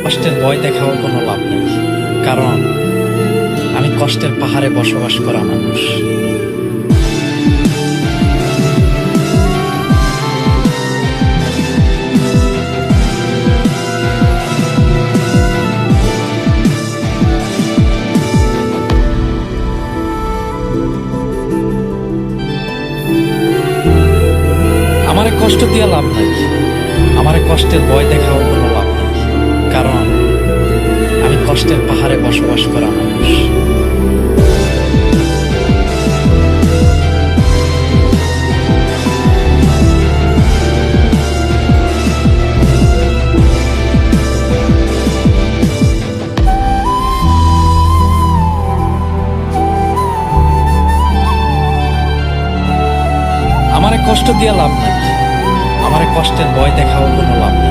কষ্টের ভয় দেখাও কোনো লাভ নেই, কারণ আমি কষ্টের পাহাড়ে বসবাস করা মানুষ। আমারে কষ্ট দিয়ে লাভ নাই, আমারে কষ্টের ভয় দেখাও কোনো লাভ নেই, কারণ আমি কষ্টের পাহাড়ে বসবাস করা মানুষ। আমারে কষ্ট দিয়ে লাভ নাই, আমারে কষ্টের ভয় দেখাও কোনো লাভ নেই।